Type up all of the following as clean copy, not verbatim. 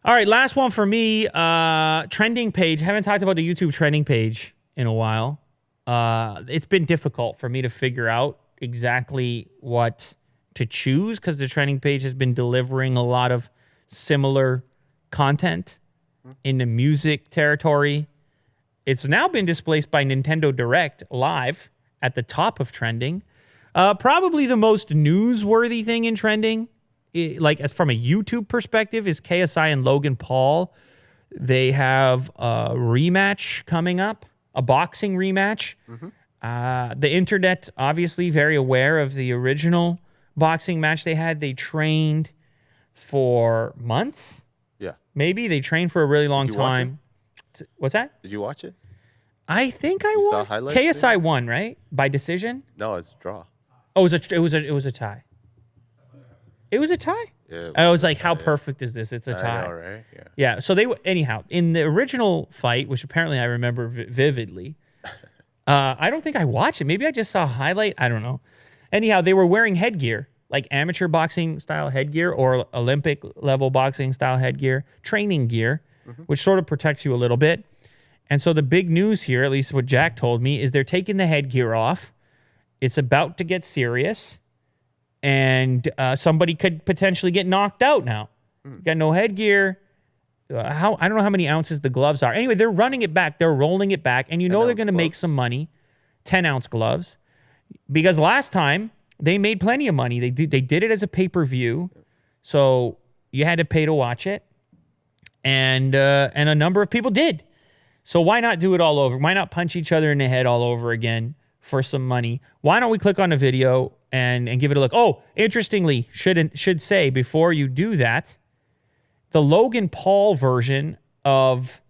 All right, last one for me. Trending page. Haven't talked about the YouTube trending page in a while. It's been difficult for me to figure out exactly what to choose because the trending page has been delivering a lot of similar content in the music territory. It's now been displaced by Nintendo Direct Live at the top of trending. Probably the most newsworthy thing in trending, like as from a YouTube perspective, is KSI and Logan Paul. They have a rematch coming up, a boxing rematch. The internet, obviously, very aware of the original boxing match they had. They trained for months. Yeah. Maybe they trained for a really long time. What's that? Did you watch it? I think I won. KSI won, right? By decision? No, it's a draw. Oh, it was a tie. It was a tie? Yeah. I was like, how perfect is this? It's a tie. I know, right? Yeah. Yeah. So anyhow, in the original fight, which apparently I remember vividly, I don't think I watched it. Maybe I just saw a highlight. I don't know. Anyhow, they were wearing headgear, like amateur boxing style headgear or Olympic level boxing style headgear, training gear, which sort of protects you a little bit. And so the big news here, at least what Jack told me, is they're taking the headgear off. It's about to get serious. And somebody could potentially get knocked out now. You got no headgear. I don't know how many ounces the gloves are. Anyway, they're running it back. They're rolling it back. And you know they're going to make some money. 10-ounce gloves. Because last time, they made plenty of money. They did it as a pay-per-view. So you had to pay to watch it. And a number of people did. So why not do it all over? Why not punch each other in the head all over again for some money? Why don't we click on the video and give it a look? Oh, interestingly, should say before you do that, the Logan Paul version of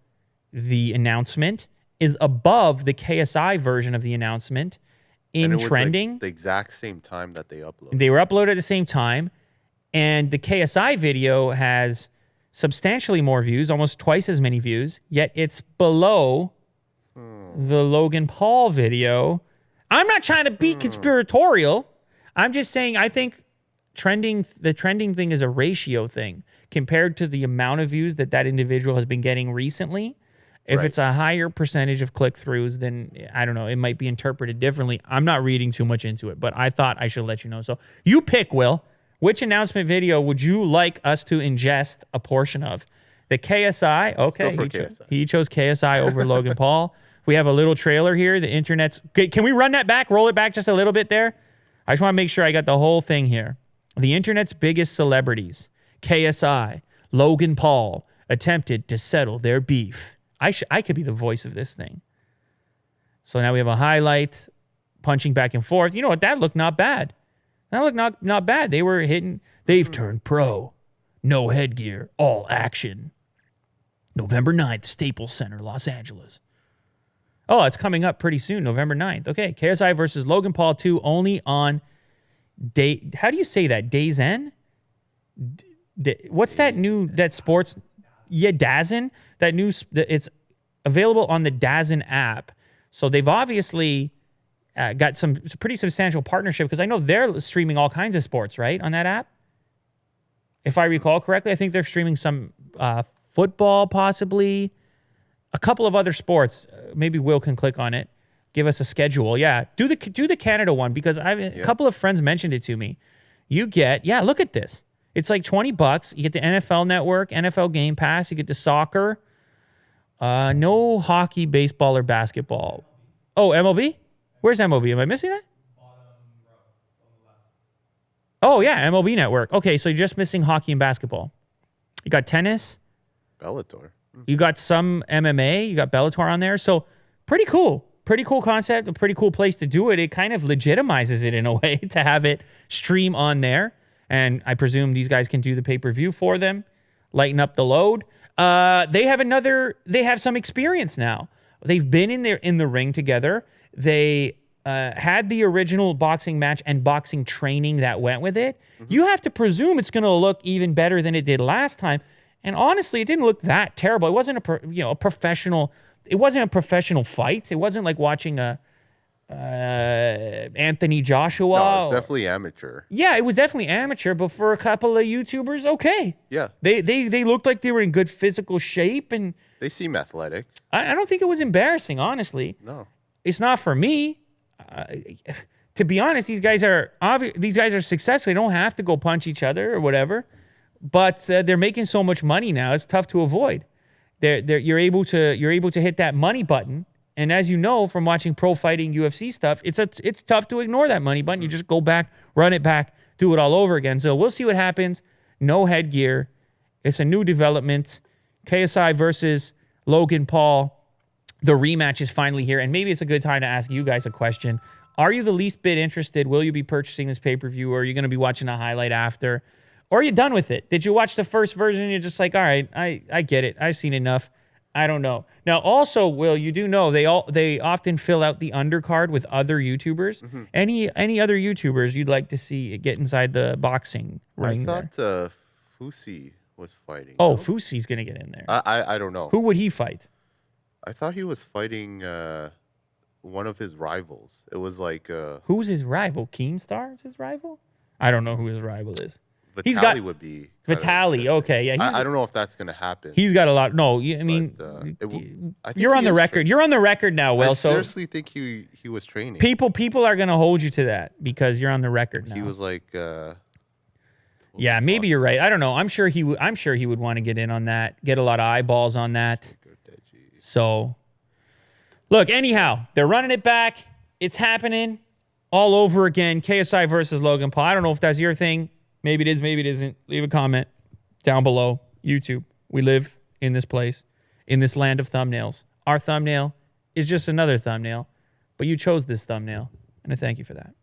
the announcement is above the KSI version of the announcement in trending. Like the exact same time that they uploaded. They were uploaded at the same time, and the KSI video has substantially more views, almost twice as many views, yet it's below the Logan Paul video. I'm not trying to be conspiratorial. I'm just saying I think the trending thing is a ratio thing compared to the amount of views that individual has been getting recently. If it's a higher percentage of click-throughs, then I don't know, it might be interpreted differently. I'm not reading too much into it, but I thought I should let you know. So you pick, Will. Which announcement video would you like us to ingest a portion of? The KSI? Okay. He chose KSI over Logan Paul. We have a little trailer here. The internet's... Can we run that back? Roll it back just a little bit there? I just want to make sure I got the whole thing here. The internet's biggest celebrities. KSI, Logan Paul, attempted to settle their beef. I could be the voice of this thing. So now we have a highlight, punching back and forth. You know what? That looked not bad. That looked not bad. They were hitting. They've turned pro. No headgear. All action. November 9th, Staples Center, Los Angeles. Oh, it's coming up pretty soon, November 9th. Okay, KSI versus Logan Paul 2 only on day... How do you say that? DAZN? What's that new... That sports... Yeah, DAZN. That new... It's available on the DAZN app. So they've obviously... got some pretty substantial partnership because I know they're streaming all kinds of sports, right, on that app? If I recall correctly, I think they're streaming some football, possibly. A couple of other sports. Maybe Will can click on it. Give us a schedule. Yeah, do the Canada one because a couple of friends mentioned it to me. You get, look at this. It's like $20. You get the NFL Network, NFL Game Pass. You get the soccer. No hockey, baseball, or basketball. Oh, MLB? Where's MLB? Am I missing that? Oh, yeah, MLB Network. Okay, so you're just missing hockey and basketball. You got tennis. Bellator. You got some MMA. You got Bellator on there. So pretty cool. Pretty cool concept. A pretty cool place to do it. It kind of legitimizes it in a way to have it stream on there. And I presume these guys can do the pay-per-view for them. Lighten up the load. They have some experience now. They've been in the ring together. They had the original boxing match and boxing training that went with it. You have to presume it's going to look even better than it did last time. And honestly, it didn't look that terrible. It wasn't a professional. It wasn't a professional fight. It wasn't like watching a Anthony Joshua. No, it's definitely amateur. Yeah, it was definitely amateur, but for a couple of YouTubers, okay. Yeah. They looked like they were in good physical shape, and They seem athletic. I don't think it was embarrassing, honestly. No. It's not for me. To be honest, these guys are successful. They don't have to go punch each other or whatever, but they're making so much money now. It's tough to avoid. You're able to hit that money button, and as you know from watching pro fighting UFC stuff, it's tough to ignore that money button. You just go back, run it back, do it all over again. So we'll see what happens. No headgear. It's a new development. KSI versus Logan Paul. The rematch is finally here, and maybe it's a good time to ask you guys a question. Are you the least bit interested? Will you be purchasing this pay-per-view, or are you going to be watching a highlight after? Or are you done with it? Did you watch the first version and you're just like, all right, I get it. I've seen enough. I don't know. Now, also, Will, you do know they often fill out the undercard with other YouTubers. Mm-hmm. Any other YouTubers you'd like to see get inside the boxing ring? I thought Fusi was fighting. Oh, no? Fusi's going to get in there. I don't know. Who would he fight? I thought he was fighting one of his rivals. It was like who's his rival? Keemstar is his rival? I don't know who his rival is. Vitaly would be Vitaly. Okay, yeah. I don't know if that's gonna happen. He's got a lot. No, I mean, you're on the record. You're on the record now. Well, I seriously think he was training. People are gonna hold you to that because you're on the record now. He was like. Yeah, maybe you're right. I don't know. I'm sure he would want to get in on that. Get a lot of eyeballs on that. So, look, anyhow, they're running it back. It's happening all over again. KSI versus Logan Paul. I don't know if that's your thing. Maybe it is, maybe it isn't. Leave a comment down below. YouTube. We live in this place, in this land of thumbnails. Our thumbnail is just another thumbnail, but you chose this thumbnail, and I thank you for that.